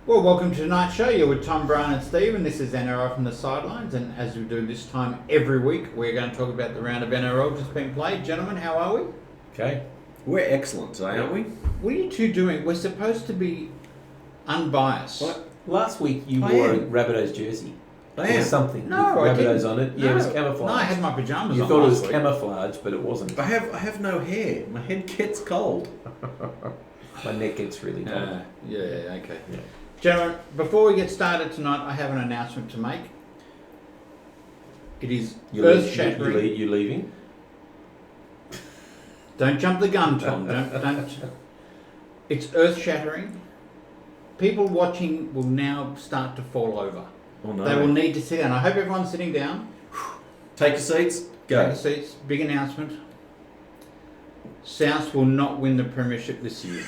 Well, welcome to tonight's show. You're with Tom, Brian and Steve, and this is NRL from the Sidelines. And as we do this time every week, we're going to talk about the round of NRL just been played. Gentlemen, how are we? Okay. We're excellent today, aren't we? What are you two doing? We're supposed to be unbiased. What? Last week you wore a Rabbitohs jersey. I There am. was something No, with I didn't. Rabbitohs on it. Yeah, it was camouflage. No, I had my pajamas You on thought it was last week. camouflage, but it wasn't. I have no hair. My head gets cold. My neck gets really cold. Yeah, okay. Yeah. Gentlemen, before we get started tonight, I have an announcement to make. It is earth-shattering. You leaving? Don't jump the gun, Tom. Don't. It's earth-shattering. People watching will now start to fall over. Oh no. They will need to sit down. I hope everyone's sitting down. Take your seats. Take Go. your seats. Big announcement. South will not win the premiership this year.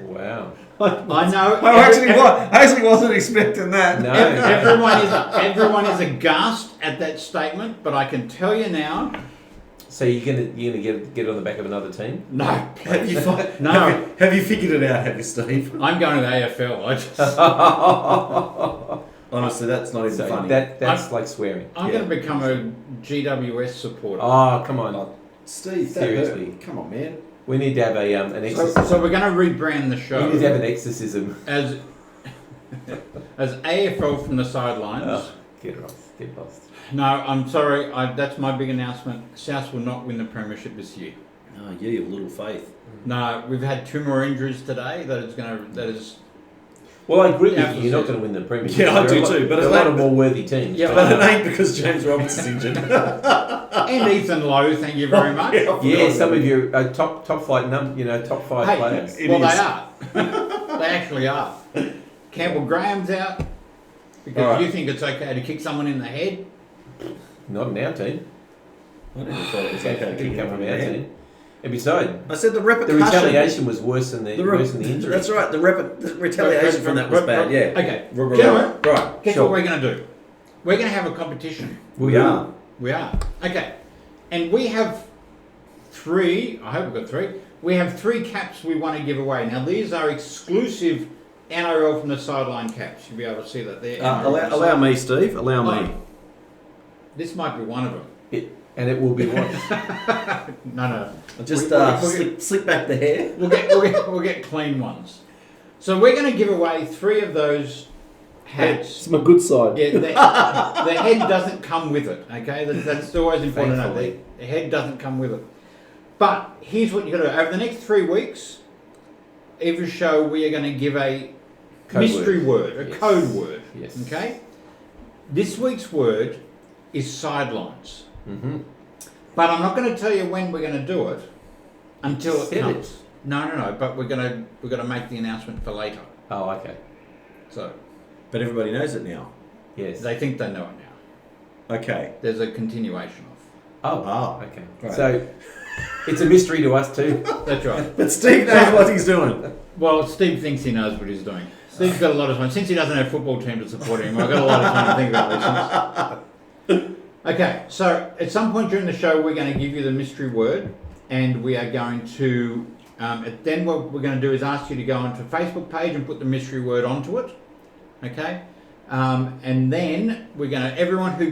Wow. I know. I actually wasn't expecting that. No. Everyone is aghast at that statement, but I can tell you now. So you're gonna get on the back of another team? No, Have you, no. have you figured it out, have you, Steve? I'm going to the AFL. Honestly, that's not even So funny. that's like swearing. I'm going to become a GWS supporter. Oh, come on. Steve, that Seriously. hurt. Come on, man. We need to have an exorcism. So we're going to rebrand the show We need to have an exorcism. as AFL from the Sidelines. Oh, get lost. No, I'm sorry. That's my big announcement. South will not win the premiership this year. Oh, yeah, you have little faith. No, we've had 2 more injuries today. That is. Well, I agree with you. You're not going to win the premiership. Yeah, I There do are too. But there are a lot of more worthy teams. Yeah, But it ain't because James Robinson's injured. And Ethan Lowe, thank you very much. Yeah, some of your top flight top 5 Hey, players. It well, is. they are. They actually are. Campbell Graham's out because All right. you think it's okay to kick someone in the head. Not in our team. I never thought it was Okay, okay to kick kick come him from in our the head. team. And besides, I said the the repercussion. retaliation was worse than the injury. That's right. The retaliation from that was bad. Yeah. Okay. Right. Gentlemen, Right. guess Sure. what we're going to do? We're going to have a competition. We are. We are. Okay. And we have 3, I hope we've got 3. We have 3 caps we want to give away. Now, these are exclusive NRL from the Sideline caps. You'll be able to see that there. Allow me, Steve. Allow me. This might be one of them. And it will be what? No. Just we'll slick back the hair. We'll get clean ones. So we're going to give away 3 of those hats. It's my good side. Yeah, the head doesn't come with it. Okay, that's always important to know. Thankfully. The head doesn't come with it. But here's what you got to do. Over the next 3 weeks, every show we are going to give a Code mystery word, a Yes. code word. Yes. Okay. This week's word is sidelines. Mm-hmm. But I'm not going to tell you when we're going to do it until it Said comes. it. No. But we're going to make the announcement for later. Oh, okay. So But everybody knows it now. Yes. they think they know it now. Okay. There's a continuation of. Oh, okay. Right. So it's a mystery to us too. That's right. But Steve knows what he's doing. Well, Steve thinks he knows what he's doing. Steve's got a lot of time. Since he doesn't have a football team to support him, I've got a lot of time to think about these things. Okay, so at some point during the show, we're going to give you the mystery word, and we are going to, then what we're going to do is ask you to go onto a Facebook page and put the mystery word onto it. Okay? And then we're going to, everyone who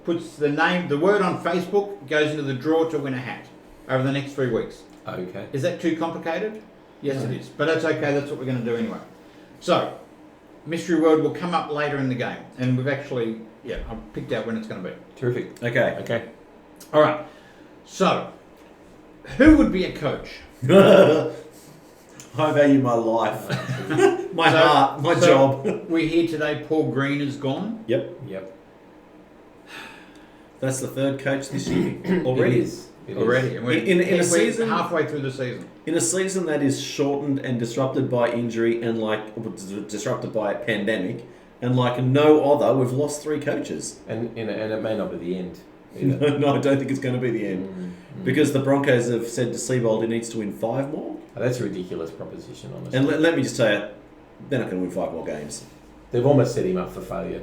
puts the word on Facebook, goes into the draw to win a hat over the next 3 weeks. Okay. Is that too complicated? Yes, it is. But that's okay. That's what we're going to do anyway. So, mystery word will come up later in the game. And we've actually, I've picked out when it's going to be. Terrific. Okay. All right. So, who would be a coach? I value my life, my heart, my job. We're here today. Paul Green is gone. Yep. That's the 3rd coach this year It already. is. It Already. is. And we're, In a we're season- halfway through the season. In a season that is shortened and disrupted by injury and disrupted by a pandemic, and like no other, we've lost 3 coaches. And it may not be the end. either. No, I don't think it's going to be the end. Because the Broncos have said to Seabold he needs to win 5 more. Oh, that's a ridiculous proposition, honestly. And let me just tell you, they're not going to win 5 more games. They've almost set him up for failure.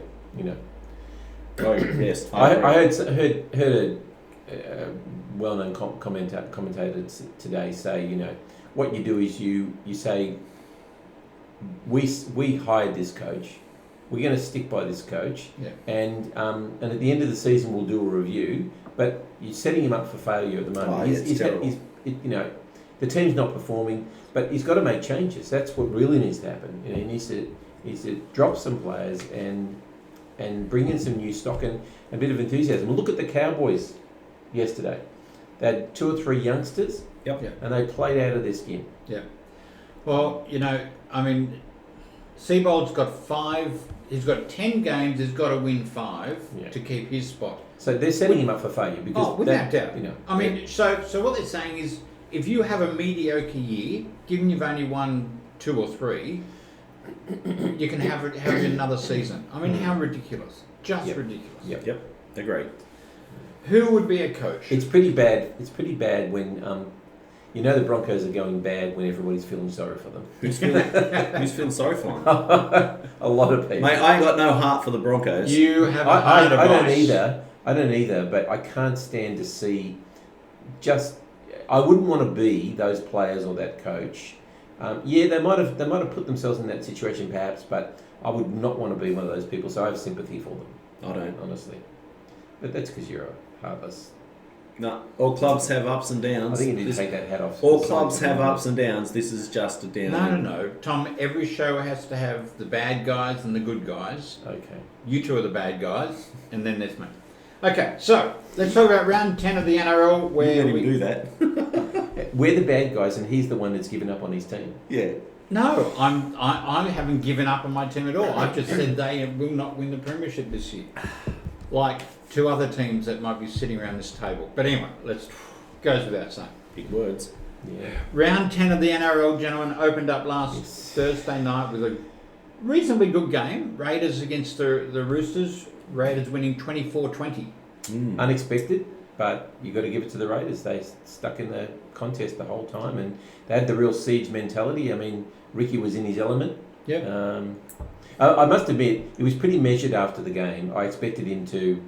Oh, yes. I heard a well-known commentator today say, what you do is you say we hired this coach. We're going to stick by this coach, Yeah. and at the end of the season we'll do a review. But you're setting him up for failure at the moment. Oh, yeah, it's terrible. The team's not performing, but he's got to make changes. That's what really needs to happen. He needs to drop some players and bring in some new stock and a bit of enthusiasm. Look at the Cowboys yesterday. They had 2 or 3 youngsters, Yep. Yeah. and they played out of their skin. Yeah. Well, Seabold's got 5. He's got 10 games. He's got to win 5 to keep his spot. So they're setting him up for failure because without doubt. So what they're saying is, if you have a mediocre year, given you've only won 2 or 3, you can have another season. How ridiculous! Just ridiculous. Yep. Agreed. Who would be a coach? It's pretty bad. It's pretty bad when the Broncos are going bad when everybody's feeling sorry for them. Who's feeling sorry for them? A lot of people. Mate, I ain't got no heart for the Broncos. You have a I heart don't of ice. I don't either, but I can't stand to see I wouldn't want to be those players or that coach. They might have put themselves in that situation perhaps, but I would not want to be one of those people, so I have sympathy for them. I don't. Honestly. But that's because you're a heartless. No, all clubs have ups and downs. I think you need to take that hat off. All clubs have ups and downs. This is just a down. No. Tom, every show has to have the bad guys and the good guys. Okay. You two are the bad guys, and then there's me. Okay, so let's talk about round 10 of the NRL, You where can't we even do that. We're the bad guys, and he's the one that's given up on his team. Yeah. No, I haven't given up on my team at all. I've just said they will not win the premiership this year. Like 2 other teams that might be sitting around this table. But anyway, goes without saying. Big words. Yeah. Round 10 of the NRL, gentlemen, opened up last Thursday night with a reasonably good game. Raiders against the Roosters. Raiders winning 24-20. Unexpected, but you got to give it to the Raiders. They stuck in the contest the whole time, and they had the real siege mentality. Ricky was in his element. Yeah. I must admit, it was pretty measured after the game. I expected him to,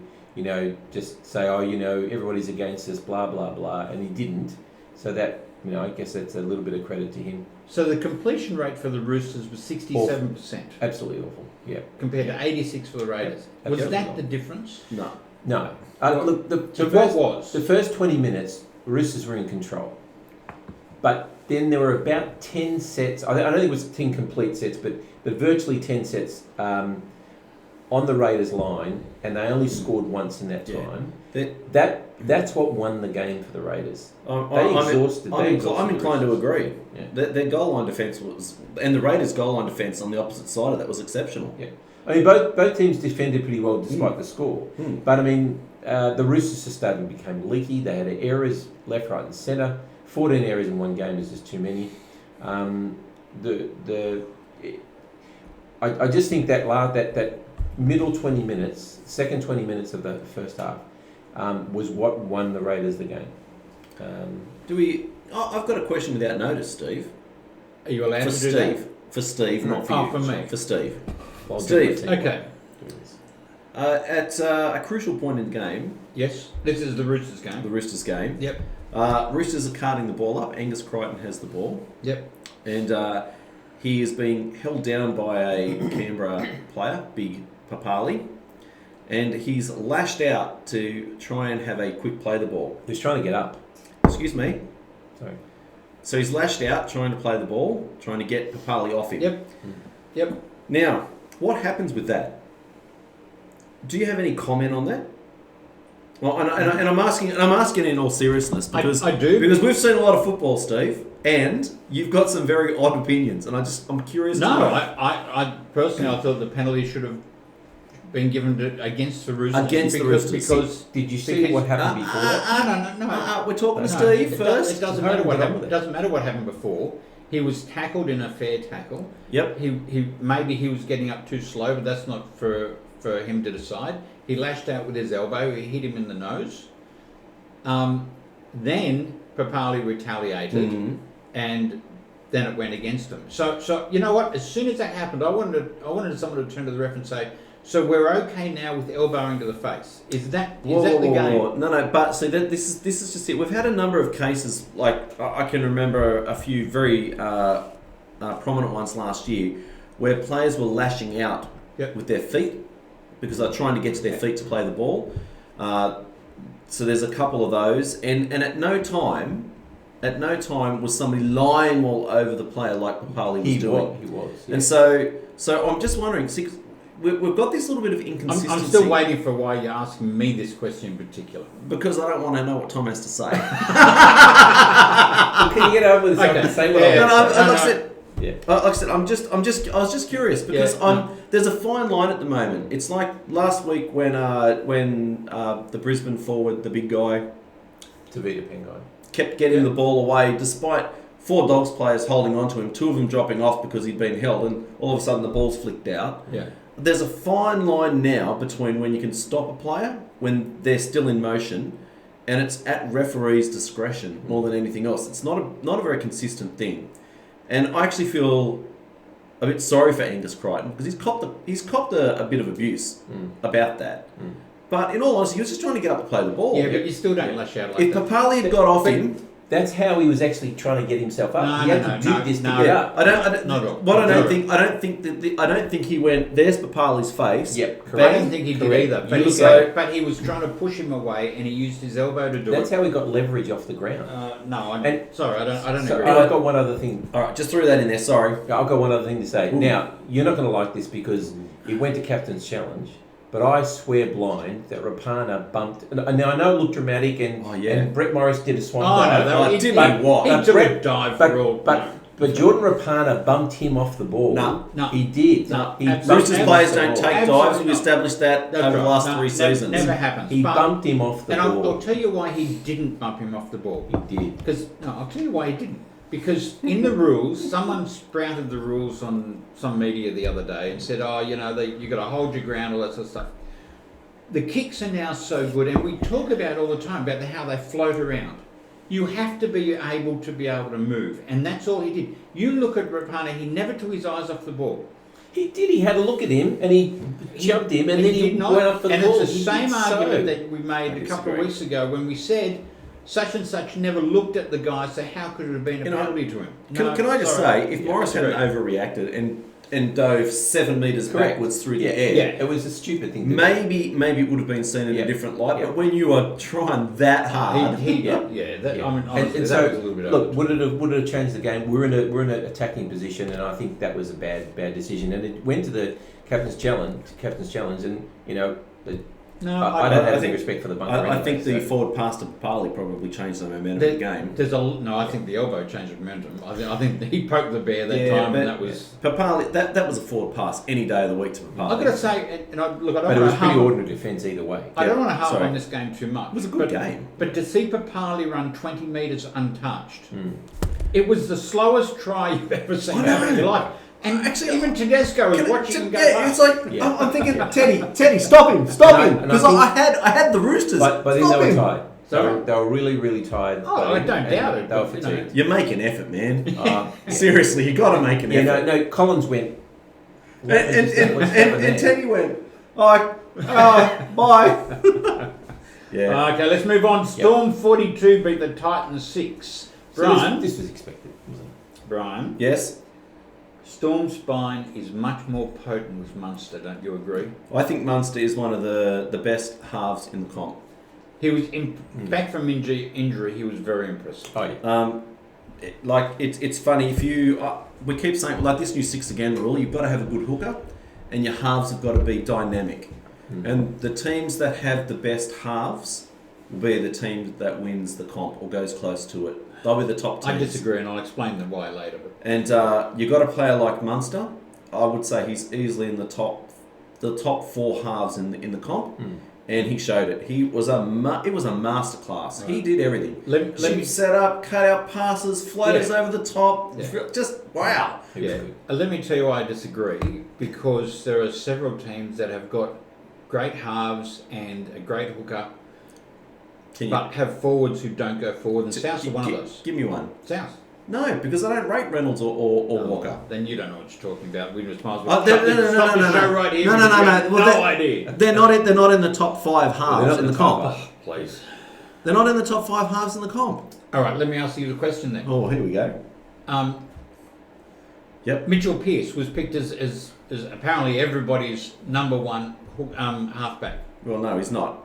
just say, everybody's against us, blah, blah, blah, and he didn't. So that, I guess that's a little bit of credit to him. So the completion rate for the Roosters was 67%. Absolutely awful, yeah. Compared to 86 for the Raiders. Was Absolutely that the difference? No. What was? The first 20 minutes, Roosters were in control. But then there were about 10 sets, I don't think it was 10 complete sets, but virtually 10 sets on the Raiders line, and they only scored once in that time. That's what won the game for the Raiders. I'm inclined to agree. Yeah. Their goal line defence and the Raiders' goal line defence on the opposite side of that was exceptional. Yeah. Both teams defended pretty well despite the score. But the Roosters just started became leaky. They had errors left, right, and centre. 14 errors in one game is just too many. I just think that middle 20 minutes, second 20 minutes of the first half, was what won the Raiders the game. I've got a question without notice, Steve. Are you allowed to do that? For Steve, not for you. For me. For Steve. Steve. Okay. At a crucial point in the game. Yes, this is the Roosters game. The Roosters game. Yep. Roosters are carting the ball up. Angus Crichton has the ball. Yep. And he is being held down by a Canberra player, Big Papali. And he's lashed out to try and have a quick play the ball. He's trying to get up. Excuse me. Sorry. So he's lashed out trying to play the ball, trying to get Papali off him. Yep. Now, what happens with that? Do you have any comment on that? Well, and I'm asking in all seriousness because I do, because we've seen a lot of football, Steve, and you've got some very odd opinions, and I'm curious. No, I personally I thought the penalty should have been given against the Roosters. Because did you see what happened before that? No. We're talking to Steve first. It doesn't matter what happened. It doesn't matter what happened before. He was tackled in a fair tackle. Yep. He maybe he was getting up too slow, but that's not for him to decide. He lashed out with his elbow. He hit him in the nose. Then Papali retaliated, and then it went against him. So you know what? As soon as that happened, I wanted someone to turn to the ref and say, "So we're okay now with elbowing to the face? Is that the game?" No. But see, this is just it. We've had a number of cases. Like I can remember a few very prominent ones last year, where players were lashing out Yep. with their feet because they're trying to get to their feet to play the ball. So there's a couple of those, and at no time was somebody lying all over the player like Papali was doing. He was. Yeah. And so I'm just wondering, we've got this little bit of inconsistency. I'm still waiting for why you're asking me this question in particular. Because I don't want to know what Tom has to say. Well, can you get over with something? Okay. Say what Yeah. I Like I said, I was just curious because there's a fine line at the moment. It's like last week when the Brisbane forward, the big guy, Tavita Pengai. kept getting the ball away despite 4 Dogs players holding on to him, 2 of them dropping off because he'd been held, and all of a sudden the ball's flicked out. Yeah. There's a fine line now between when you can stop a player when they're still in motion, and it's at referee's discretion more than anything else. It's not a very consistent thing, and I actually feel a bit sorry for Angus Crichton because he's copped a bit of abuse about that. But in all honesty, he was just trying to get up to play the ball. Yeah, but you still don't lash out like If that. Papali had got off him. That's how he was actually trying to get himself up. He had to do this to get up. I don't Not at all. What I Not don't at think I don't think he went. There's Papali's face. Yep, I correct. don't think he did Correct. either. But, he was trying to push him away, and he used his elbow to do That's it. how he got leverage off the ground. Sorry, I don't So agree. I've got one other thing. All right, just threw that in there. Sorry. I've got one other thing to say. Ooh. Now, you're not going to like this because it went to Captain's Challenge, but I swear blind that Rapana bumped. And now I know it looked dramatic, and Brett Morris did a swan dive. He took a dive for all. But Jordan Rapana bumped him off the ball. No. He did. No. He Roosters players don't take dives. Absolutely We not. established that over the last 3 seasons. Never happens. He bumped him off the and ball. I'll tell you why he didn't bump him off the ball. He did. I'll tell you why he didn't. Because in the rules, someone sprouted the rules on some media the other day and said, you got to hold your ground, all that sort of stuff. The kicks are now so good, and we talk about all the time about how they float around. You have to be able to move, and that's all he did. You look at Rapana; he never took his eyes off the ball. He did. He had a look at him and he jumped him, and then he did not. went up for the ball. And it's the same argument that we made a couple of weeks ago when we said such and such never looked at the guy, so how could it have been a penalty to him? Can I just say, if Morris hadn't overreacted and dove 7 metres backwards through the air, it was a stupid thing to do. maybe it would have been seen in a different light. But when you are trying that hard, I mean, honestly, and that was a little bit look, would it have changed the game? We're in an attacking position, and I think that was a bad decision. And it went to the captain's challenge, and I don't have any respect for the bunker. I think the forward pass to Papali probably changed the momentum of the game. I think the elbow changed the momentum. I think he poked the bear that time, and that was Papali. That was a forward pass any day of the week to Papali. I've got to say, I don't want it to was pretty harm. ordinary defence either way. I don't want to harp on this game too much. It was a good game. But to see Papali run 20 metres untouched, it was the slowest try you've ever seen in your life. And actually, even Tedesco was watching him go. It's like I'm thinking, Teddy, stop him, because I had the Roosters. But then they were tired. Sorry? They were really, really tired. Oh, I don't doubt it. They were fatigued. You make an effort, man. Seriously, you got to make an effort. No. Collins went. And Teddy went. Bye. Yeah. Okay, let's move on. Storm 42 beat the Titans 6. Brian, This was expected, wasn't it? Brian. Yes. Storm's spine is much more potent with Munster, don't you agree? I think Munster is one of the best halves in the comp. He was back from injury. He was very impressive. Oh, yeah. It's funny if you we keep saying like this new 6 again rule. You've got to have a good hooker, and your halves have got to be dynamic. And the teams that have the best halves will be the team that wins the comp or goes close to it. They'll be the top teams. I disagree, and I'll explain the why later. And you've got a player like Munster. I would say he's easily in the top 4 halves in the comp, and he showed it. It was a masterclass. Right. He did everything. Let me set up, cut out passes, floaters over the top. Yeah. Just wow. Yeah. Let me tell you why I disagree. Because there are several teams that have got great halves and a great hooker, but have forwards who don't go forward. And South's one of those. Give me one. South. No, because I don't rate Reynolds or Walker. Then you don't know what you're talking about. We just might as No. right here. No idea. They're not in the top 5 halves in the comp. Please. They're not in the top 5 halves in the comp. All right, let me ask you the question then. Oh, here we go. Yep. Mitchell Pearce was picked as apparently everybody's number one halfback. Well, no, he's not.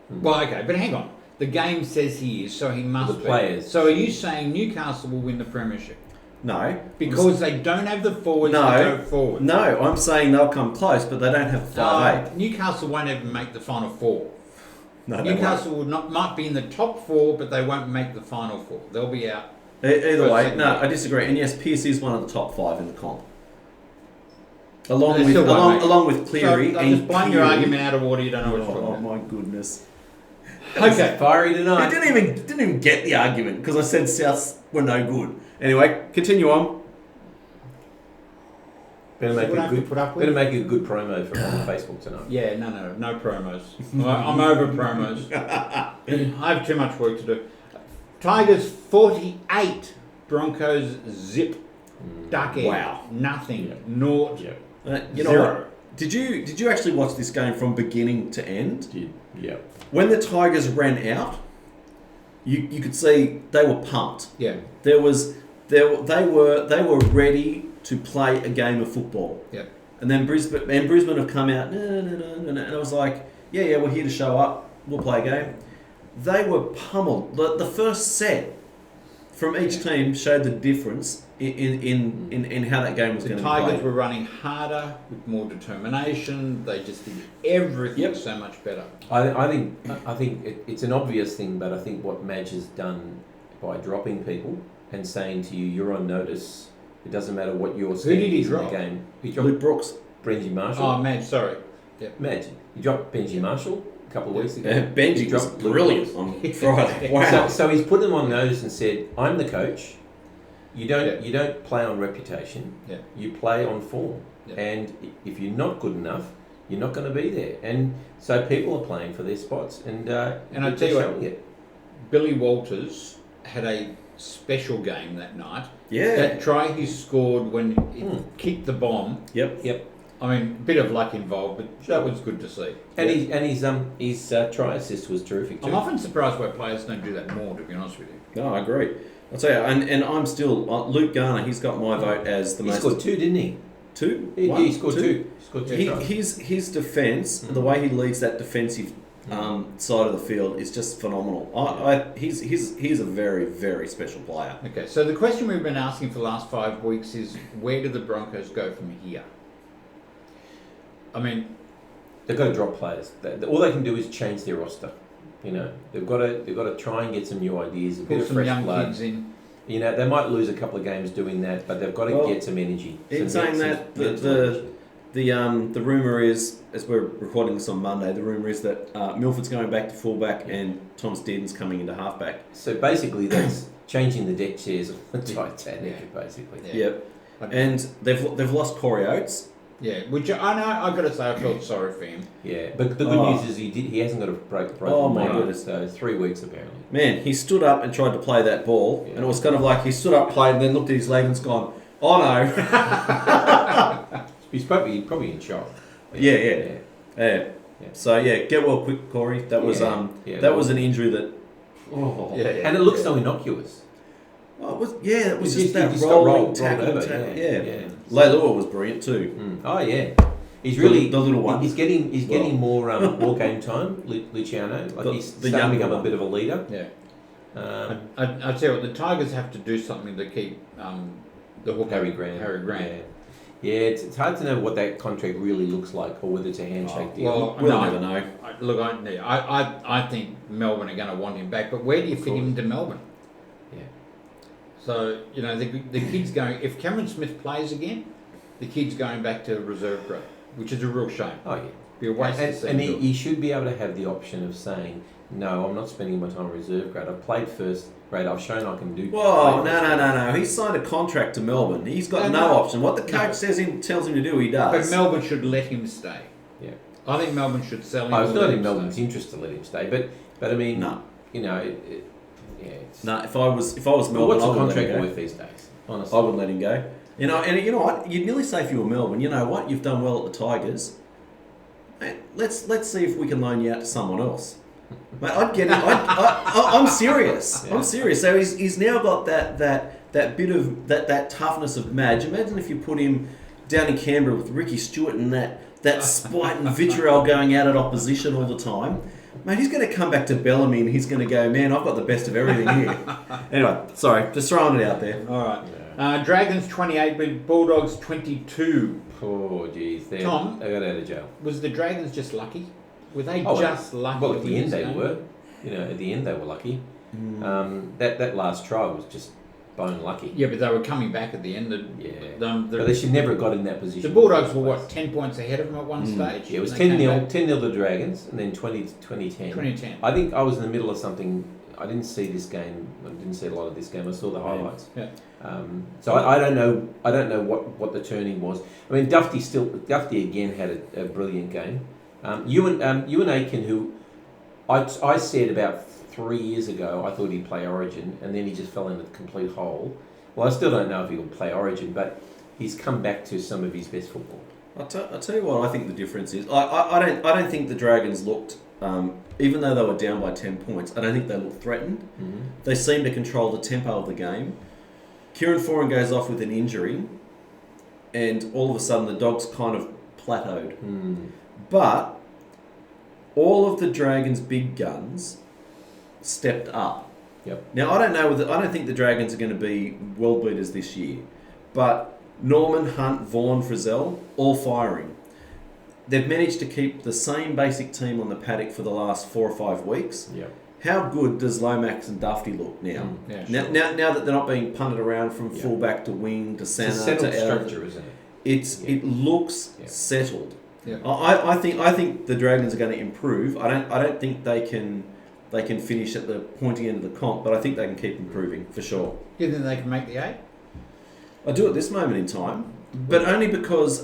Well, okay, but hang on. The game says he is, so he must The be. players. So are you saying Newcastle will win the premiership? No. Because they don't have the forwards to go forward. No, I'm saying they'll come close, but they don't have 5'8". Newcastle won't even make the final four. No, they Newcastle might be in the top four, but they won't make the final four. They'll be out. Either way, second no, week. I disagree. And yes, Pearce is one of the top 5 in the comp. Along They with still won't make it. along with Cleary So, and just blowing your Cleary. argument out of order. You don't know what you're talking Oh about. my goodness! Okay. Fiery I tonight. didn't even get the argument because I said Souths were no good. Anyway, continue on. Better So make what I a have to good. put up with? Better make a good promo for on Facebook tonight. Yeah, no promos. I'm over promos. I have too much work to do. Tigers 48, Broncos zip. Duck egg. Wow. Nothing. Yeah. Naught. Yeah. You know Zero. what? Did you actually watch this game from beginning to end? Yeah. When the Tigers ran out, you could see they were pumped. Yeah. They were ready to play a game of football. Yeah. And then Brisbane have come out, no, and I was like, yeah, we're here to show up. We'll play a game. They were pummeled. The first set from each team showed the difference in how that game was The going to be Tigers played. were running harder with more determination. They just did everything so much better. I think it's an obvious thing, but I think what Madge has done by dropping people and saying to you, you're on notice. It doesn't matter what your Who did standing he is in the drop? game. He dropped Luke Brooks. Benji Marshall. Oh, man, sorry. Madge, he dropped Benji Marshall a couple of weeks ago. Yeah, Benji He was dropped Luke brilliant Brooks. on Friday. Wow. So he's put them on notice and said, I'm the coach. You don't play on reputation. Yeah. You play on form. Yeah. And if you're not good enough, you're not going to be there. And so people are playing for their spots. And I they're tell you what, showing it. Billy Walters had a special game that night. Yeah. That try he scored when he kicked the bomb. Yep. I mean, a bit of luck involved, but that was good to see. And his try assist was terrific too. I'm often surprised why players don't do that more, to be honest with you. No, I agree. I'll tell you, and I'm still Luke Garner. He's got my vote as the He most. scored 2, didn't he? 2. He scored 2. He scored 2 tries. His defence, the way he leads that defensive side of the field is just phenomenal. He's a very, very special player. Okay, so the question we've been asking for the last 5 weeks is, where do the Broncos go from here? I mean, They've got to drop players. All they can do is change their roster. You know, they've got to try and get some new ideas, a bit put of some fresh young blood. kids in. You know, they might lose a couple of games doing that, but they've got to get some energy. In saying that, the rumour is, as we're recording this on Monday, the rumour is that Milford's going back to fullback and Thomas Dearden's coming into halfback. So basically, that's changing the deck chairs of the Titanic, basically. Yeah. Yep. And they've lost Corey Oates. Yeah, which I know, I've got to say, I felt sorry for him. Yeah, but the good news is he hasn't got a broken my line, goodness. so 3 weeks apparently. Man, he stood up and tried to play that ball, and it was kind of like he stood up, played, and then looked at his leg and's gone, oh no. He's probably in shock. Yeah. So get well quick, Corey. That was was an injury that. Oh. Yeah. And it looks so innocuous. Oh, it was it was just He that just got rolling rolled tackle. over, Yeah. Leilua was brilliant too. Oh yeah, he's really the little one. He's getting more game time. Luciano, like he's the starting to become one. a bit of a leader. Yeah. I tell you what, the Tigers have to do something to keep the hooker Harry Grant. Yeah, it's hard to know what that contract really looks like, or whether it's a handshake deal. Well, We'll never know. I think Melbourne are going to want him back, but where do you fit him into Melbourne? Yeah. So, you know, the kid's going, if Cameron Smith plays again, the kid's going back to reserve grade, which is a real shame. Oh yeah. Be a waste to see and him do it. he should be able to have the option of saying, no, I'm not spending my time reserve grade. I've played first grade. I've shown I can do. Whoa, no. He signed a contract to Melbourne. He's got no option. What the coach tells him to do, he does. But Melbourne should let him stay. Yeah. I think Melbourne should sell him. It's or not let in him Melbourne's stay. interest to let him stay, but I mean, No. you know, it's. No, if I was Melbourne, What's I a wouldn't let contract him go. worth these days? Honestly, I wouldn't let him go. You know, and you know what? You'd nearly say if you were Melbourne, you know what? You've done well at the Tigers. Mate, let's see if we can loan you out to someone else. Mate, I'd get it. I'm serious. Yeah. I'm serious. So he's now got that that bit of that toughness of Madge. Imagine if you put him down in Canberra with Ricky Stewart and that spite and vitriol going out at opposition all the time. Mate, he's going to come back to Bellamy and he's going to go, man, I've got the best of everything here. Anyway, sorry, just throwing it out there. All right. Dragons 28, but Bulldogs 22. Oh, geez. They Tom, got out of jail. Was the Dragons just lucky? Were they lucky? Well, at the end they were. At the end they were lucky. That last try was just bone lucky. Yeah, but they were coming back at the end. But they should never have got in that position. The Bulldogs were, 10 points ahead of them at one stage? Yeah, it was 10-0 to the Dragons, and then 2010. 2010. I think I was in the middle of something. I didn't see this game. I didn't see a lot of this game. I saw the highlights. Yeah. So I don't know. I don't know what the turning was. I mean, Duffy again had a brilliant game. Ewan Aiken, who I said about 3 years ago, I thought he'd play Origin, and then he just fell into the complete hole. Well, I still don't know if he'll play Origin, but he's come back to some of his best football. I'll tell you what I think the difference is. I don't think the Dragons looked, even though they were down by 10 points, I don't think they looked threatened. Mm-hmm. They seemed to control the tempo of the game. Kieran Foran goes off with an injury, and all of a sudden the Dogs kind of plateaued. Mm. But all of the Dragons' big guns stepped up. Yep. Now I don't think the Dragons are going to be world beaters this year, but Norman, Hunt, Vaughan, Frizzell, all firing. They've managed to keep the same basic team on the paddock for the last 4 or 5 weeks. Yep. How good does Lomax and Duffy look now? Yeah, sure. Now that they're not being punted around from fullback to wing to centre it's a settled to structure, isn't it? It looks settled. Yeah. I think the Dragons are going to improve. I don't think they can finish at the pointy end of the comp, but I think they can keep improving for sure. You think they can make the 8? I do at this moment in time, but only because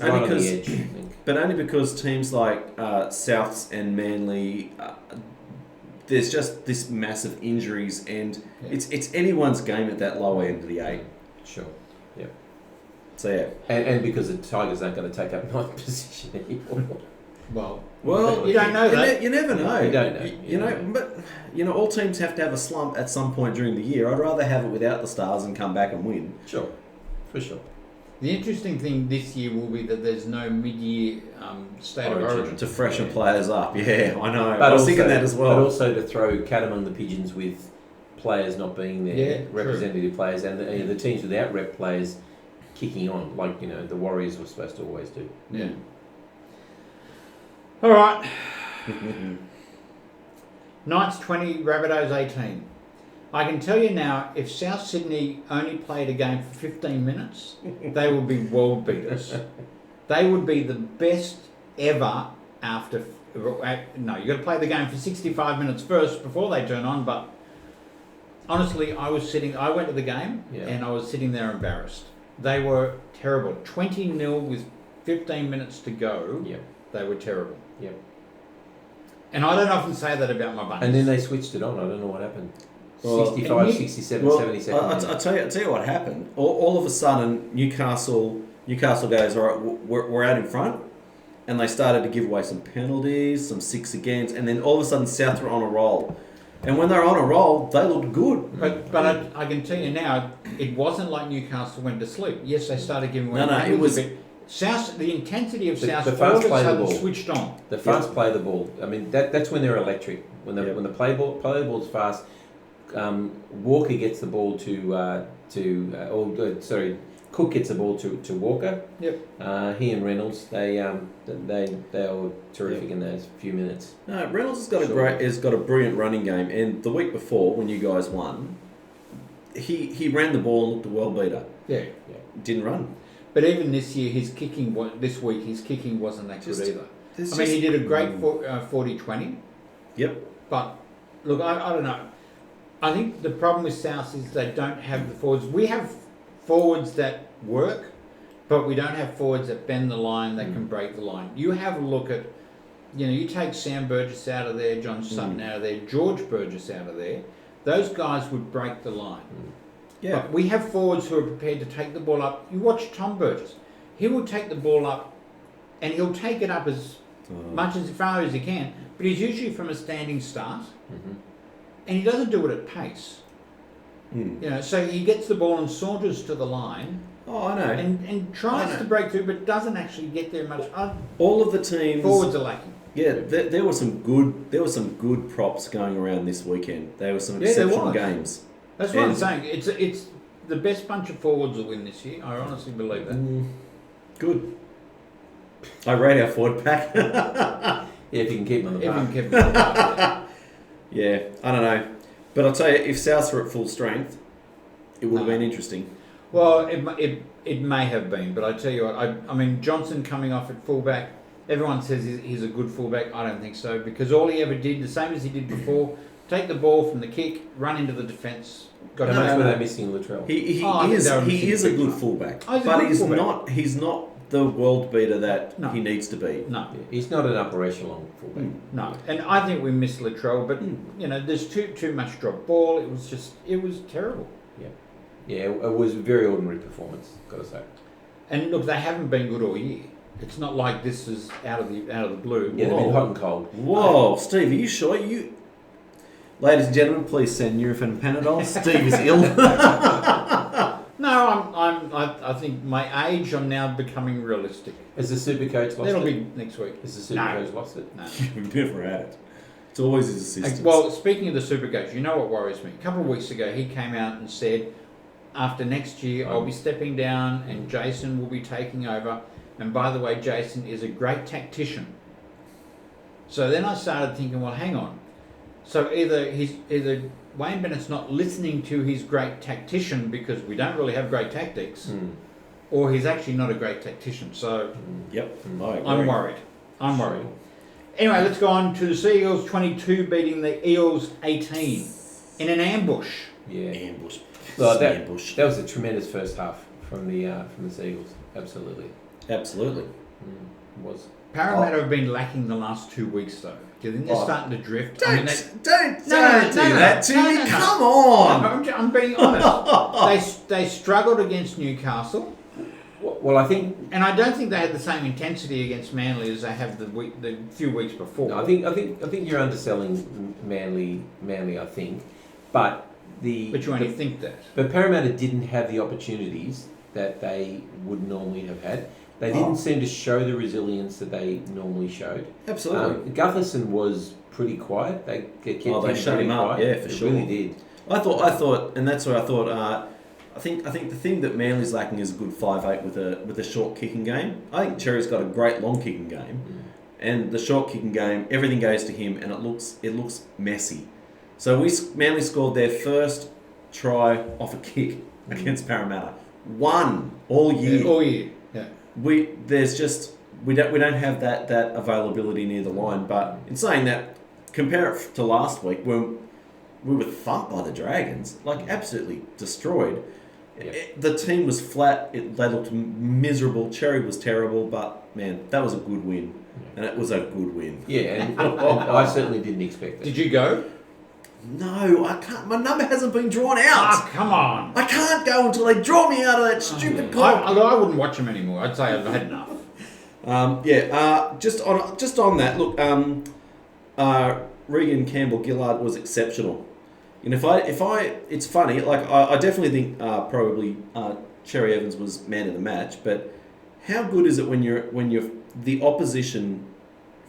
teams like Souths and Manly, there's just this massive injuries, and it's anyone's game at that lower end of the 8. Sure. Yeah. So yeah, and because the Tigers aren't going to take up 9th position anymore. Well, you don't know that. You never know. You don't know. But all teams have to have a slump at some point during the year. I'd rather have it without the Stars and come back and win. Sure, for sure. The interesting thing this year will be that there's no mid-year state of origin to freshen players up. Yeah, I know. But I was thinking that as well. But also to throw cat among the pigeons with players not being there, representative players, and the teams without rep players kicking on, like the Warriors were supposed to always do. Yeah. All right. Knights 20, Rabbitohs 18. I can tell you now, if South Sydney only played a game for 15 minutes, they would be world beaters. They would be the best ever after... No, you've got to play the game for 65 minutes first before they turn on, but honestly, I went to the game and I was sitting there embarrassed. They were terrible. 20-0 with 15 minutes to go. Yep. They were terrible. Yep. And I don't often say that about my bunnies. And then they switched it on. I don't know what happened. Well, 65, 67, 77. I'll tell you what happened. All of a sudden, Newcastle goes, all right, we're out in front. And they started to give away some penalties, some 6 against. And then all of a sudden, South were on a roll. And when they're on a roll, they looked good. But I can tell you now, it wasn't like Newcastle went to sleep. Yes, they started giving away it was... South, the intensity of South all of a sudden switched on. The fast play the ball. I mean, that's when they're electric. When the play the ball's fast, Walker gets the ball Cook gets the ball to Walker. Yep. He and Reynolds, they were terrific in those few minutes. No, Reynolds has got a brilliant running game, and the week before when you guys won, he ran the ball and looked a world beater. Yeah. Didn't run. But even this year, his kicking wasn't that good either. I mean, he did a great 40-20. Yep. But, look, I don't know. I think the problem with South is they don't have the forwards. We have forwards that work, but we don't have forwards that bend the line, that can break the line. You have a look at, you take Sam Burgess out of there, John Sutton out of there, George Burgess out of there. Those guys would break the line. Yeah. But we have forwards who are prepared to take the ball up. You watch Tom Burgess. He will take the ball up and he'll take it up as much as far as he can, but he's usually from a standing start and he doesn't do it at pace. You know, so he gets the ball and saunters to the line. Oh, I know. And tries to break through, but doesn't actually get there much. All of the teams Forwards are lacking. Yeah, there were some good props going around this weekend. There were some exceptional games. That's what I'm saying. It's the best bunch of forwards will win this year. I honestly believe that. Good. I rate our forward pack. If you can keep them on the park. If you can keep them on the park, yeah, I don't know. But I'll tell you, if Souths were at full strength, it would have been interesting. Well, it may have been, but I tell you what, I mean, Johnson coming off at fullback, everyone says he's a good fullback. I don't think so, because all he ever did, the same as he did before, take the ball from the kick, run into the defence. How much were they missing Latrell? He is a good fullback, but he's not the world beater that he needs to be. No. Yeah, he's not an upper echelon fullback. No, and I think we missed Latrell, but you know, there's too much drop ball. It was terrible. Yeah, it was a very ordinary performance, got to say. And look, they haven't been good all year. It's not like this is out of the blue. Yeah, they've been hot and cold. Whoa, Steve, are you sure? Ladies and gentlemen, please send Nurofen and Panadol. Steve is ill. No, I think my age, I'm now becoming realistic. Has the super coach lost That'll it? be next week. Has the super coach lost it? No. We've never had it. It's always his assistants. Well, speaking of the super coach, you know what worries me? A couple of weeks ago, he came out and said, after next year, I'll be stepping down and Jason will be taking over. And by the way, Jason is a great tactician. So then I started thinking, well, hang on. So either Wayne Bennett's not listening to his great tactician because we don't really have great tactics, or he's actually not a great tactician. So I'm worried. Anyway, let's go on to the Sea Eagles 22 beating the Eels 18 in an ambush. Yeah, ambush. Well, that was a tremendous first half from the Seagulls. Absolutely. Absolutely. It was. Parramatta have been lacking the last 2 weeks, though. Do you think they're starting to drift? Don't do that to me. Come on. I'm being honest. They struggled against Newcastle. Well, I think, and I don't think they had the same intensity against Manly as they have the few weeks before. No, I think you're underselling Manly. I think, but you only think that. But Parramatta didn't have the opportunities that they would normally have had. They didn't seem to show the resilience that they normally showed. Absolutely. Gutherson was pretty quiet. They kept they shut him up. Quiet. Yeah, for sure. Really did. I thought, and that's what I thought. I think the thing that Manly's lacking is a good 5'8" with a short kicking game. I think Cherry's got a great long kicking game, and the short kicking game, everything goes to him, and it looks messy. So Manly scored their first try off a kick against Parramatta. One all year. All year. Yeah. We don't have that availability near the line. But in saying that, compare it to last week when we were thumped by the Dragons, like absolutely destroyed. Yep. The team was flat. They looked miserable. Cherry was terrible, but man, that was a good win, and it was a good win. Yeah, and I certainly didn't expect it. Did you go? No, I can't. My number hasn't been drawn out. Oh, come on. I can't go until they draw me out of that stupid comp. I wouldn't watch them anymore. I'd say I've had enough. Just on that, look, Regan Campbell-Gillard was exceptional. And if I, it's funny. Like I definitely think probably Cherry Evans was man of the match. But how good is it when you're the opposition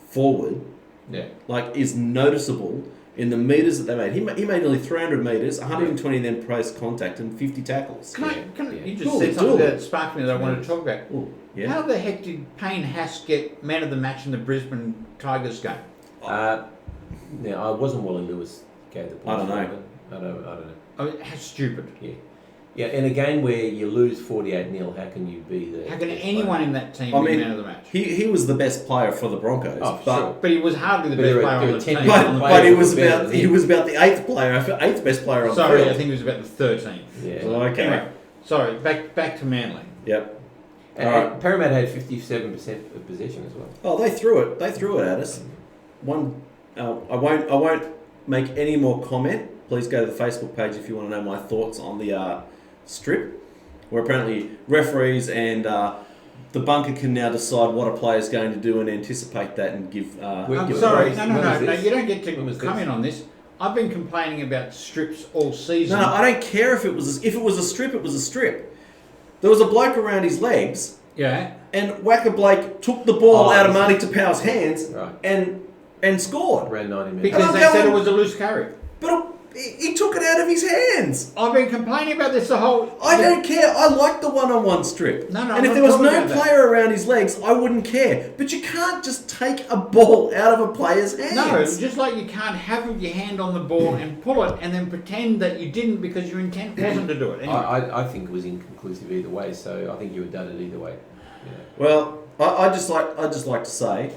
forward, like is noticeable in the metres that they made. He made nearly 300 metres, 120 then post contact, and 50 tackles. You just said something that sparked me that I wanted to talk about. Ooh, yeah. How the heck did Payne Haas get man of the match in the Brisbane Tigers game? I wasn't Wally Lewis gave the points. I don't know. I mean, how stupid. Yeah, in a game where you lose 48-0, how can you be the... How can anyone in that team be man of the match? He was the best player for the Broncos. But he was hardly the best player on the team. But he was about the eighth best player on the field. Sorry, I think he was about the 13th. Yeah. Okay. Anyway, sorry, back to Manly. Yep. And Parramatta had 57% of possession as well. Oh, they threw it at us. I won't make any more comment. Please go to the Facebook page if you want to know my thoughts on the strip, where apparently referees and the bunker can now decide what a player is going to do and anticipate that and give... I'm sorry, no, you don't get to comment on this. I've been complaining about strips all season. No, I don't care if it was a strip. It was a strip. There was a bloke around his legs. Yeah. And Wacker Blake took the ball out of Marty Tapau's hands Right. and scored. Around 90 minutes. Because they said it was a loose carry. But he took it out of his hands. I've been complaining about this the whole... I don't care. I like the one-on-one strip. No, and I'm if not there was talking no about that. player around his legs, I wouldn't care. But you can't just take a ball out of a player's hands. No, just like you can't have your hand on the ball and pull it and then pretend that you didn't because your intent wasn't to do it. Anyway. I think it was inconclusive either way, so I think you would have done it either way. Yeah. Well, I just like to say,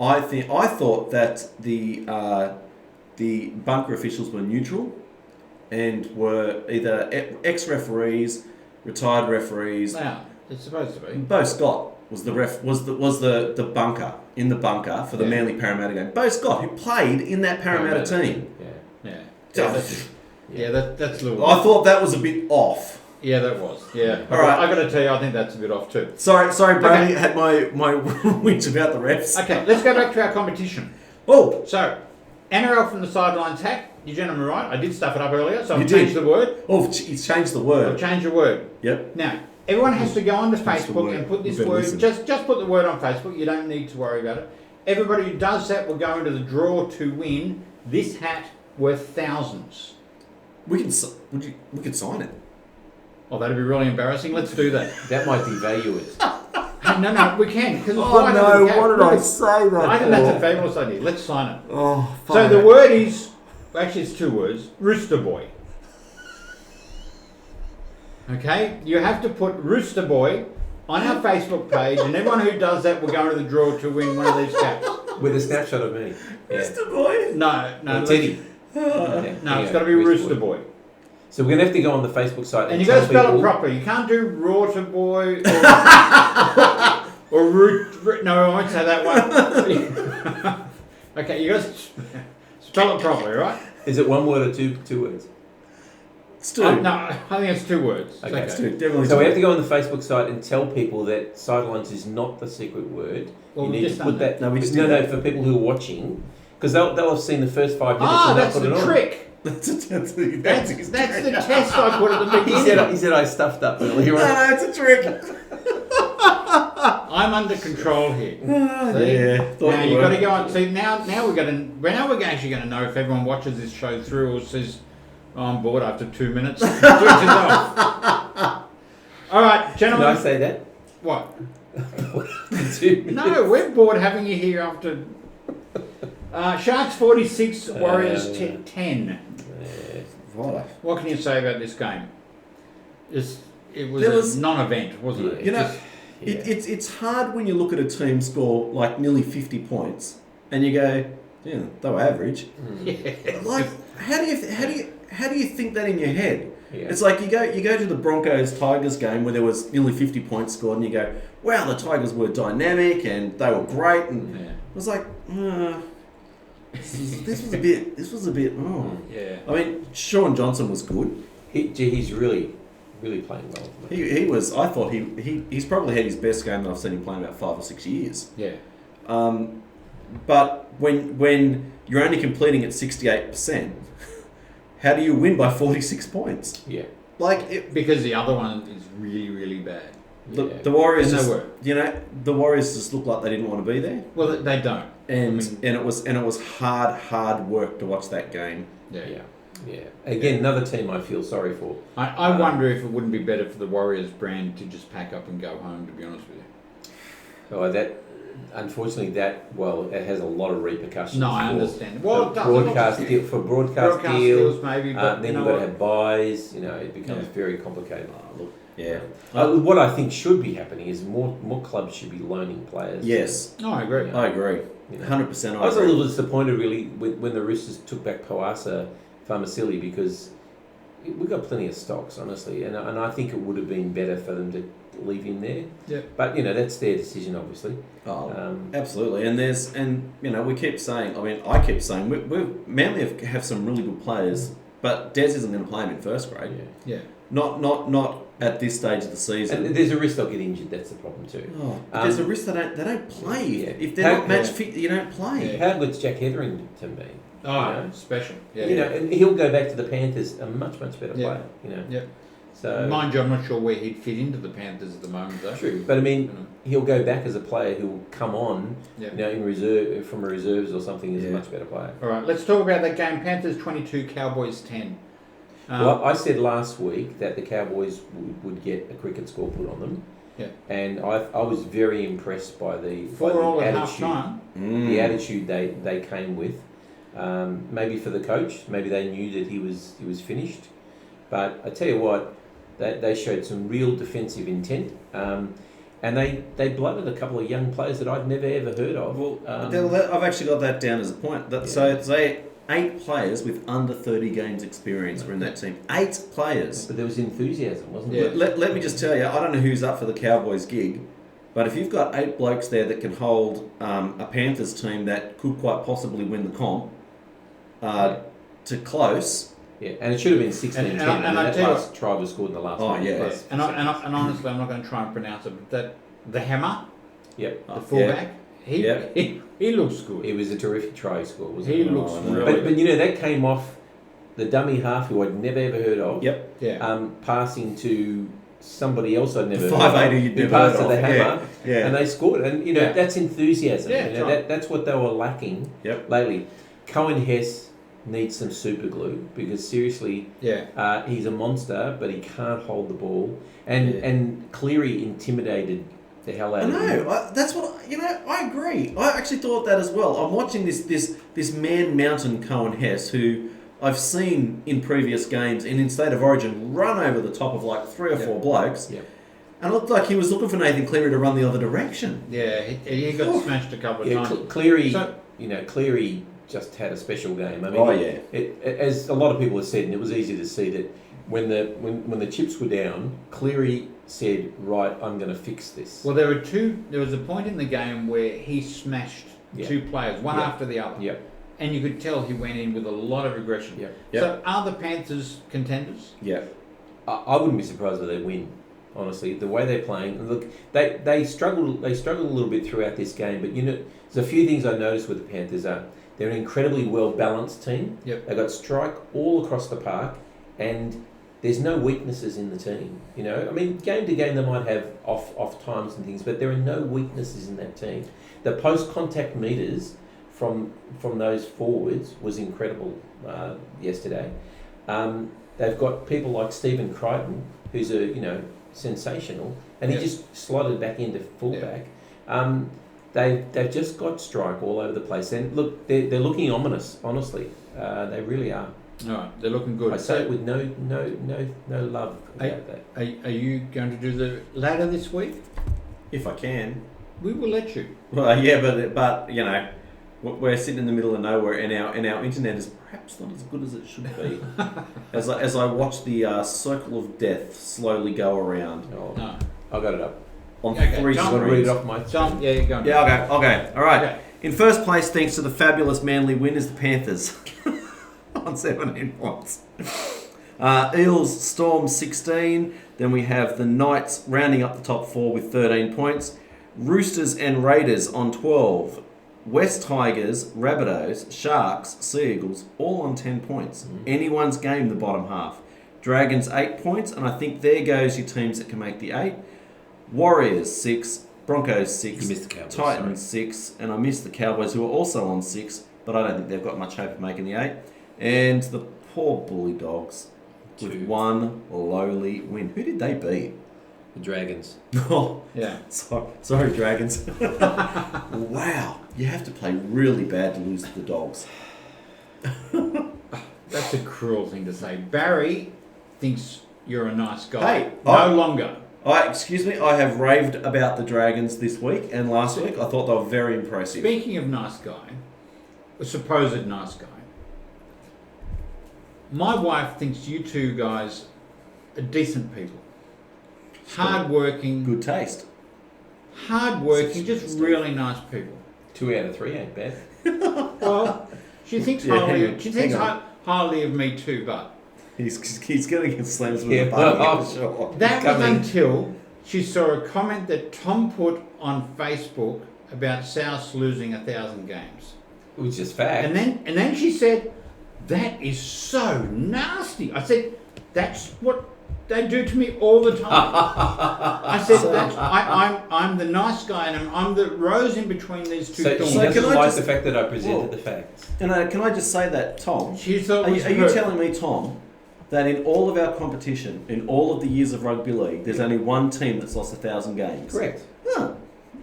I thought that the bunker officials were neutral and were either ex-referees, retired referees. Now, it's supposed to be. Bo Scott was the the bunker in the bunker for the Manly Parramatta game. Bo Scott, who played in that Parramatta team. Yeah. That's a little... I thought that was a bit off. Yeah, that was. Yeah. All right. I got to tell you, I think that's a bit off too. Sorry, Brady had my whinge about the refs. Okay, let's go back to our competition. Oh, So, NRL from the sidelines hack. You gentlemen were right. I did stuff it up earlier, so You I've did. changed the word. he's changed the I've word. changed the word. Yep. Now, everyone has to go onto Change the Facebook word. and put this You better word. listen. Just put the word on Facebook. You don't need to worry about it. Everybody who does that will go into the draw to win this hat worth thousands. We could sign it. Oh, that'd be really embarrassing. Let's do that. That might devalue it. No, we can because it's Oh right no! under the cap. What did I say that? I think that's a fabulous idea. Let's sign it. Oh, So the word is, actually it's two words, Rooster Boy. Okay? You have to put Rooster Boy on our Facebook page and everyone who does that will go into the draw to win one of these caps. With a snapshot of me. Yeah. Rooster Boy. No, Teddy. No, it's got to be Rooster Boy. So we're going to have to go on the Facebook site And you've got to tell spell it people- properly. You can't do Rorter Boy or Root. No, I won't say that one. Okay, you got to spell it properly, right? Is it one word or two words? It's two. No, I think it's two words. It's Okay. It's two. Definitely. So two. we have to go on the Facebook site and tell people that sidelines is not the secret word. Well, you we've need just to put done that. No, we just no, did that. for people who are watching, because they'll have seen the first 5 minutes. Ah, and they'll that's put the it on. trick. That's That's the test I put at the He beginning. said I stuffed up earlier on. No, it's a trick. I'm under control here. See? Yeah. Now you've got to go on. See, now we're actually going to know if everyone watches this show through or says, oh, I'm bored after 2 minutes. Switches off. All right, Can gentlemen. I say that? What? 2 minutes. No, we're bored having you here after. Sharks 46, Warriors 10. What can you say about this game? It was a non-event, wasn't it? You know, Yeah. it's hard when you look at a team score like nearly 50 points and you go, yeah, they were average. Yeah. Like, how do you think that in your head? Yeah. It's like you go to the Broncos Tigers game where there was nearly 50 points scored and you go, wow, the Tigers were dynamic and they were great, and Yeah. it was like, this was a bit. Oh. Yeah. I mean, Sean Johnson was good. He's really playing well. He was. I thought he's probably had his best game that I've seen him play in about 5 or 6 years. Yeah. But when you're only completing at 68%, how do you win by 46 points? Yeah. Because the other one is really, really bad. The Warriors, And they just, were. the Warriors just looked like they didn't want to be there, Well, they don't. and I mean- it was hard work to watch that game. Yeah. Again, another team I feel sorry for. I wonder if it wouldn't be better for the Warriors brand to just pack up and go home, to be honest with you. Oh, unfortunately, it has a lot of repercussions. No, I for understand. Well, it does. broadcast deal, for broadcast deals. deals maybe, but Then you you've know got to what? have buys. It becomes very complicated. Yeah. What I think should be happening is more clubs should be loaning players. Yes, No, I agree. I agree. 100%. I was a little disappointed really when the Roosters took back Powasa Famasili, because we've got plenty of stocks, honestly, and I think it would have been better for them to leave him there. Yeah. But that's their decision, obviously. Absolutely. And we keep saying. I mean, I keep saying we Manly have some really good players, but Des isn't going to play him in first grade. Yeah. Not at this stage of the season. And there's a risk they'll get injured. That's the problem too. Oh, but there's a risk they don't play. Yeah. If they're not match fit, you don't play. How good's Jack Hetherington to me? Oh, special. Yeah. And he'll go back to the Panthers a much better player. Yep. So mind you, I'm not sure where he'd fit into the Panthers at the moment, though. True, but I mean, he'll go back as a player who'll come on, in reserve from reserves or something as a much better player. All right, let's talk about that game. Panthers 22, Cowboys 10. Well, I said last week that the Cowboys would get a cricket score put on them. Yeah. And I was very impressed by the half-time. The attitude they came with. Maybe for the coach, maybe they knew that he was finished. But I tell you what, they showed some real defensive intent. And they blooded a couple of young players that I'd never ever heard of. Well, I've actually got that down as a point. So they 8 players with under 30 games experience were in that team. 8 players. But there was enthusiasm, wasn't there? Let me just tell you, I don't know who's up for the Cowboys gig, but if you've got 8 blokes there that can hold a Panthers team that could quite possibly win the comp to close. Yeah, and it should have been 16-10. And that last try was scored in the last minute. Yeah. And honestly, I'm not going to try and pronounce it, but the Hammer, the fullback, he looks good. It was a terrific try score, wasn't he? He looks really but that came off the dummy half who I'd never ever heard of. Yep. Yeah. Passing to somebody else I'd never heard of. 5'8" you'd never passed heard to the of. Hammer, Yeah. and they scored. And that's enthusiasm. Yeah, that's what they were lacking lately. Cohen Hess needs some super glue because seriously, he's a monster, but he can't hold the ball. And Cleary intimidated the hell out of him. That's what I agree. I actually thought that as well. I'm watching this man mountain Cohen Hess who I've seen in previous games and in State of Origin run over the top of like 3 or 4 blokes. Yep. And it looked like he was looking for Nathan Cleary to run the other direction. Yeah, he got smashed a couple of times. Cleary, Cleary just had a special game. I mean, as a lot of people have said, and it was easy to see that when the chips were down, Cleary said, "Right, I'm going to fix this." Well, there was a point in the game where he smashed 2 players, one after the other. Yep. And you could tell he went in with a lot of aggression. Yep. So are the Panthers contenders? Yeah. I wouldn't be surprised if they win. Honestly, the way they're playing, look, they struggled a little bit throughout this game. But there's a few things I noticed with the Panthers are they're an incredibly well balanced team. Yep. They got strike all across the park, and there's no weaknesses in the team. I mean, game to game they might have off times and things, but there are no weaknesses in that team. The post contact meters from those forwards was incredible yesterday. They've got people like Stephen Crichton, who's sensational, and he just slotted back into fullback. They've just got strike all over the place, and look, they're looking ominous. Honestly, they really are. All right, they're looking good. I say it with no love about that. Are you going to do the ladder this week? If I can. We will let you. Well, yeah, but we're sitting in the middle of nowhere, and our internet is perhaps not as good as it should be. as I watch the circle of death slowly go around. Oh, no. I got it up. On 3 screens. I'm going to read it off my screen. Yeah, go on. Yeah, okay. All right. Okay. In first place, thanks to the fabulous Manly win, is the Panthers on 17 points. Eels, Storm 16. Then we have the Knights rounding up the top 4 with 13 points. Roosters and Raiders on 12. West Tigers, Rabbitohs, Sharks, Sea Eagles, all on 10 points. Anyone's game, the bottom half. Dragons, 8 points, and I think there goes your teams that can make the 8. Warriors, 6. Broncos, 6. You missed the Cowboys, Titans, 6. And I missed the Cowboys, who are also on 6, but I don't think they've got much hope of making the 8. And the poor Bully Dogs with 1 lowly win. Who did they beat? The Dragons. Oh, yeah. Sorry, Dragons. Wow. You have to play really bad to lose to the Dogs. That's a cruel thing to say. Barry thinks you're a nice guy. Hey, no longer. Excuse me, I have raved about the Dragons this week and last week. I thought they were very impressive. Speaking of nice guy, a supposed nice guy, my wife thinks you two guys are decent people. Hard-working. Good taste. Hard-working, just really nice people. 2 out of 3 ain't bad. Well, she thinks highly of me too, but He's going to get slams with Yeah, a buggy well, for sure. That was coming. until she saw a comment that Tom put on Facebook about South losing 1,000 games. Which is fact. And then she said, "That is so nasty." I said, "That's what they do to me all the time." I said, I'm the nice guy, and I'm the rose in between these two So thorns. she So doesn't can I like just- the fact that I presented Whoa. the facts. And can I just say that, Tom? She thought Are it was you her. telling me, Tom, that in all of our competition, in all of the years of rugby league, there's only one team that's lost 1,000 games? Correct. Oh,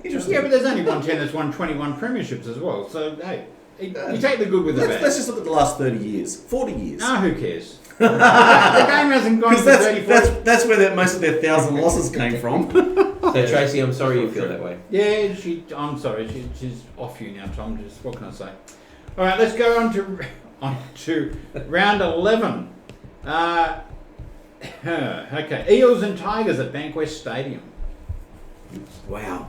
interesting. Yeah, but there's only one team that's won 21 premierships as well. So hey, you take the good with the bad. Let's just look at the last 30 years, 40 years. Ah, who cares? The game hasn't gone for Because 30, 40. that's where most of their 1,000 losses came from. So Tracy, I'm sorry you feel that way. Yeah, I'm sorry. She's off you now, Tom. Just what can I say? All right, let's go on to round 11. Okay, Eels and Tigers at Bankwest Stadium. Wow.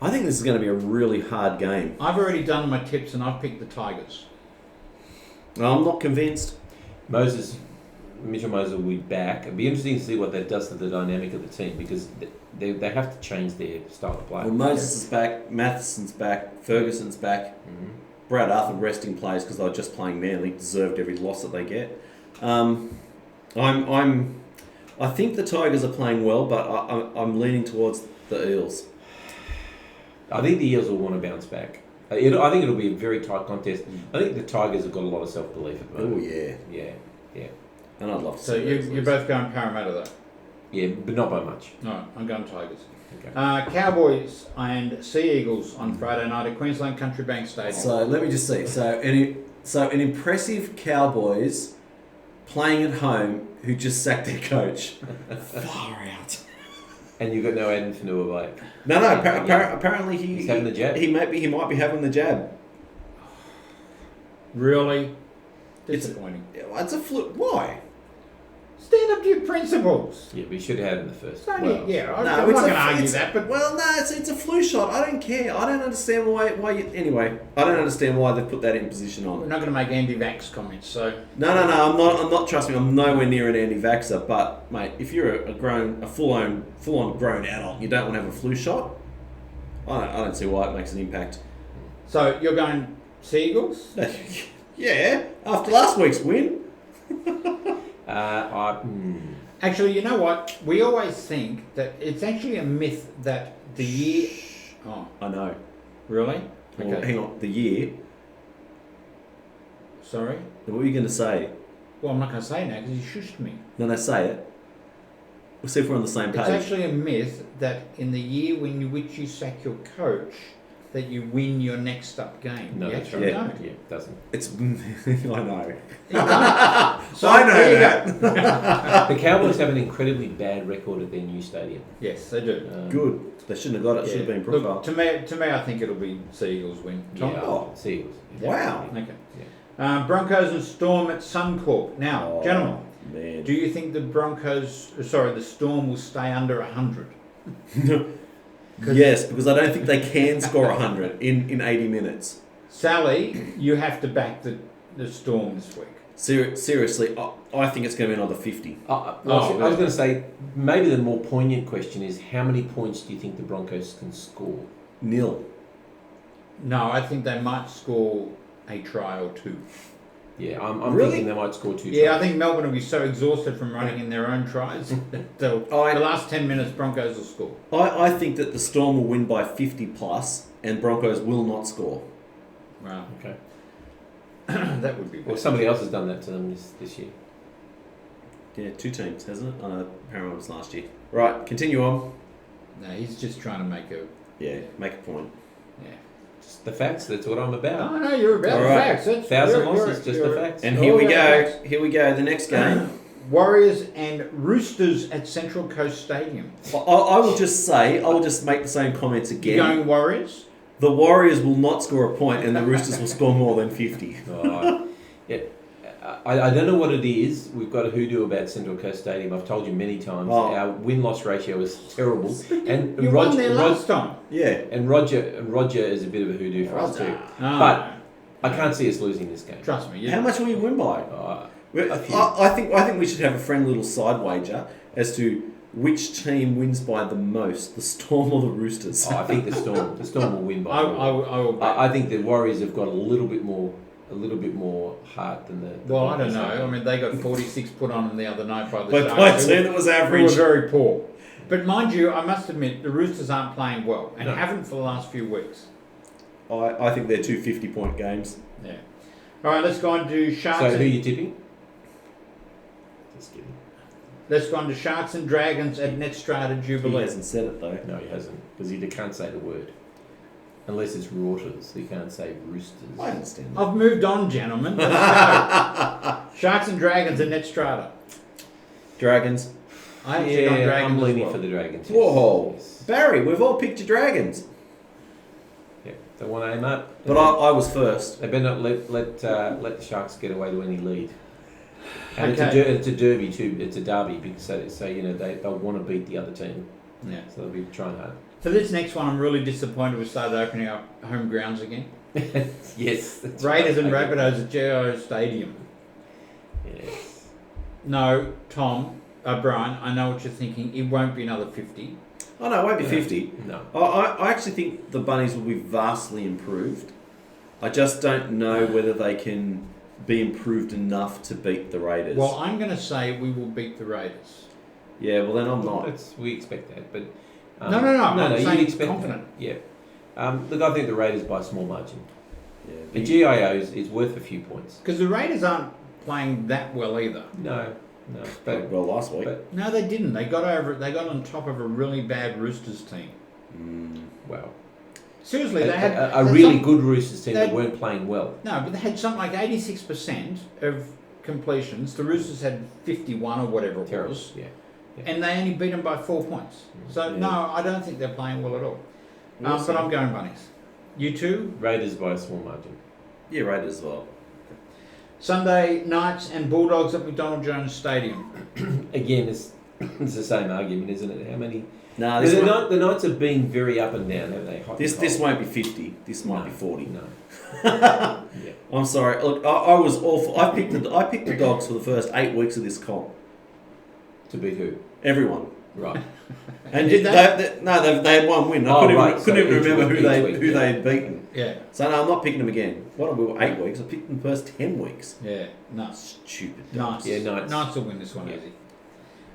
I think this is going to be a really hard game. I've already done my tips and I've picked the Tigers. I'm not convinced. Mitchell Moses will be back. It'll be interesting to see what that does to the dynamic of the team because they have to change their style of play. Well, Moses is back, Matheson's back, Ferguson's back. Mm-hmm. Brad Arthur resting players because they were just playing Manly, deserved every loss that they get. I think the Tigers are playing well, but I'm leaning towards the Eels. I think the Eels will want to bounce back. I think it'll be a very tight contest. I think the Tigers have got a lot of self-belief at the Oh moment. yeah, Yeah. and I'd love to. So see those you're lose. both going Parramatta though. Yeah, but not by much. No, I'm going Tigers. Okay. Cowboys and Sea Eagles on Friday night at Queensland Country Bank Stadium. So let me just see. So an impressive Cowboys playing at home who just sacked their coach. Far out. And you've got no Adam Fanua back. No. Apparently He's having the jab. He might be having the jab. Really disappointing. It's a fluke. Why? Stand up to your principles. Yeah, but you should have had him the first. It's only, No, I'm not going to argue it's- that, but well, no, it's a flu shot. I don't care. I don't understand why anyway. I don't understand why they put that in position we're on. not going to make anti-vax comments. So No. I'm not. Trust me. I'm nowhere near an anti-vaxxer. But mate, if you're a full-on grown adult, you don't want to have a flu shot. I don't see why it makes an impact. So you're going Sea Eagles? Yeah. After last week's win. Actually, you know what? We always think that it's actually a myth that the year. Oh, I know. really? Well, Okay. hang on. The year. Sorry. What were you going to say? Well, I'm not going to say it now because you shushed me. No, say it. We'll see if we're on the same page. It's actually a myth that in the year which you sack your coach, that you win your next up game. No, you that's actually right. don't. Yeah, it doesn't. It's. I know. You don't. So I know there you that. go. The Cowboys have an incredibly bad record at their new stadium. Yes, they do. Good. They shouldn't have got it. Yeah. Should have been Look, profile. to me, I think it'll be Sea Eagles win. Tom? Yeah, Oh. Seagulls. Wow. Okay. Yeah. Broncos and Storm at Suncorp. Now, Oh, gentlemen, man. do you think the Storm will stay under 100? Yes, because I don't think they can score 100 in 80 minutes. Sally, you have to back the Storm this week. Seriously, I think it's going to be another 50. I was going to say, maybe the more poignant question is how many points do you think the Broncos can score? 0. No, I think they might score a try or two. Yeah, I'm Really? thinking they might score 2 Yeah, I tries. think Melbourne will be so exhausted from running in their own tries that the last 10 minutes Broncos will score. I think that the Storm will win by 50 plus and Broncos will not score. Wow. Okay. That would be Well, bad. somebody else has done that to them this year. Yeah, 2 teams, hasn't it? I know, Paramount was last year. Right, continue on. No, he's just trying to make a... Yeah, make a point. Yeah. Just the facts, that's what I'm about. Oh, no, you're about All the right. facts. That's, 1,000 you're- losses, just the facts. And Oh, here we yeah, go. facts. Here we go. The next game. Warriors and Roosters at Central Coast Stadium. I will just say, I will just make the same comments You again. going Warriors? The Warriors will not score a point and the Roosters will score more than 50. Oh, yeah. I don't know what it is. We've got a hoodoo about Central Coast Stadium. I've told you many times. Oh. Our win-loss ratio is terrible. And You won there last time. Yeah. And Roger is a bit of a hoodoo for us too. Oh, But I can't see us losing this game. trust me. How much will you win by? A few. I think we should have a friendly little side wager as to which team wins by the most, the Storm or the Roosters. I think the Storm. The Storm will win by. I will. I think the Warriors have got a little bit more heart than the. Well, I don't Broncos know. have. I mean, they got 46 put on them the other night by the But Sharks. by a team that was Who average. were very poor. But mind you, I must admit, the Roosters aren't playing well and No. haven't for the last few weeks. I think they're 2 50-point games. Yeah. All right, let's go on to Sharks. So who are and, you tipping? Just kidding. let's go on to Sharks and Dragons at Netstrata He Jubilee. hasn't said it though. No, he hasn't, because he can't say the word. Unless it's Rauters, he can't say Roosters. I understand that. I've moved on, gentlemen. Let's go. Sharks and Dragons at Netstrata. Dragons. I actually got Dragons I'm as leaning well. for the Dragons. Yes. Whoa. Yes. Barry, we've all picked your Dragons. Yeah, don't want to aim up. But I was first. They better not let the Sharks get away to any lead. And Okay. it's a derby too. It's a derby because so you know they'll want to beat the other team. Yeah. So they'll be trying hard. For this next one, I'm really disappointed we started opening up home grounds again. Yes. That's Raiders and right. Rabbitohs at GIO Stadium. Yes. No, Tom, Brian, I know what you're thinking. It won't be another 50. Oh no, it won't be 50. No. I actually think the Bunnies will be vastly improved. I just don't know whether they can be improved enough to beat the Raiders. Well, I'm going to say we will beat the Raiders. Yeah, well then I'm not. We expect that, but No, I'm you saying expect confident. that. Yeah. Look, I think the Raiders by a small margin. Yeah, The GIO is worth a few points. Because the Raiders aren't playing that well either. No. played well last week. but No, they didn't. They got on top of a really bad Roosters team. well, Seriously, they had a really good Roosters team that they- weren't playing well. No, but they had something like 86% of completions. The Roosters had 51 or whatever it Terrible. was. Yeah. And they only beat them by 4 points. So, Yeah. no, I don't think they're playing well at all. We'll But see. I'm going Bunnies. You two? Raiders by a small margin. Yeah, Raiders as well. Sunday, Knights and Bulldogs at McDonald Jones Stadium. Again, it's the same argument, isn't it? How many? No, The Knights have been very up and down, haven't they? Hot and this cold. won't be 50. This might be 40. No. Yeah. I'm sorry. Look, I was awful. I picked the Dogs for the first 8 weeks of this comp. To beat who? Everyone. Right. And Did they had one win. I Oh, couldn't right. even, couldn't So even each remember week- each week, who yeah. they had beaten. Yeah, So no, I'm not picking them again. What are we? 8 weeks. I picked them the first 10 weeks. yeah, Knights. Stupid. Knights. Yeah, Knights. Knights will win this one Yeah. easy.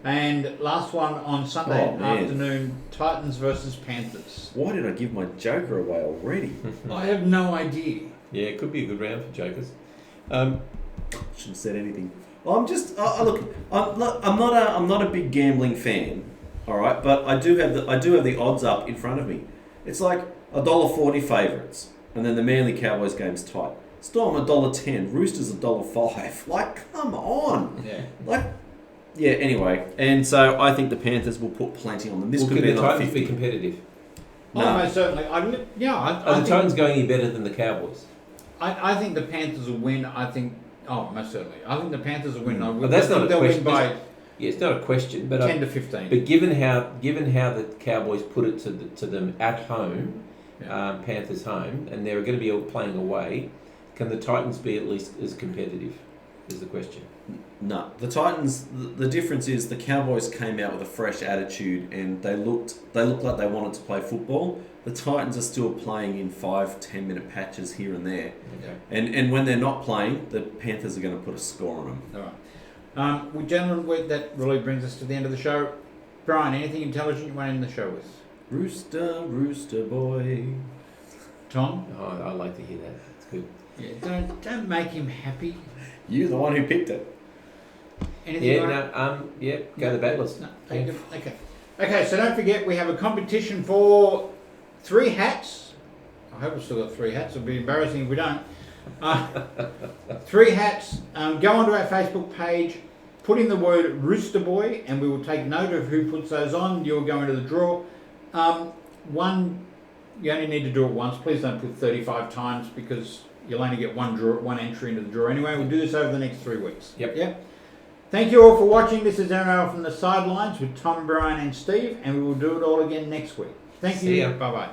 And last one on Sunday Oh, man. afternoon, Titans versus Panthers. Why did I give my Joker away already? I have no idea. Yeah, it could be a good round for Jokers. Shouldn't have said anything. I'm just look. I'm not a big gambling fan. All right, but I do have the odds up in front of me. It's like $1.40 favourites, and then the Manly Cowboys game's tight. Storm $1.10, Roosters $1.05. Like, come on. Yeah. Like, yeah. Anyway, and so I think the Panthers will put plenty on them. This Well, could can be the another Titans 50. be competitive? Oh, No. most certainly. I Are the think, Titans going any better than the Cowboys? I think the Panthers will win. Most certainly. I think the Panthers will win. But that's not a they'll question. win by Yeah, it's not a question, but 10 to 15. but given how the Cowboys put it to them at home, Yeah. Panthers home, and they're going to be playing away, can the Titans be at least as competitive? Is the question. No, the Titans. The difference is the Cowboys came out with a fresh attitude, and they looked like they wanted to play football. The Titans are still playing in 5-10 minute patches here and there, Okay. and when they're not playing, the Panthers are going to put a score on them. All right. Well, gentlemen, that really brings us to the end of the show. Brian, anything intelligent you want to end the show with? Rooster, rooster boy. Tom? Oh, I like to hear that. It's good. Yeah. Don't make him happy. You're the one who picked it. Anything you want? Go the Battlers. No, Yeah. okay. Okay, so don't forget we have a competition for 3 hats. I hope we've still got 3 hats. It'll be embarrassing if we don't. 3 hats. Go onto our Facebook page, put in the word Rooster Boy, and we will take note of who puts those on. You'll go into the draw. You only need to do it once. Please don't put 35 times because you'll only get one entry into the draw anyway. We'll do this over the next 3 weeks. Yep. Thank you all for watching. This is NRL from the Sidelines with Tom, Brian and Steve, and we will do it all again next week. Thank See you. ya. Bye-bye.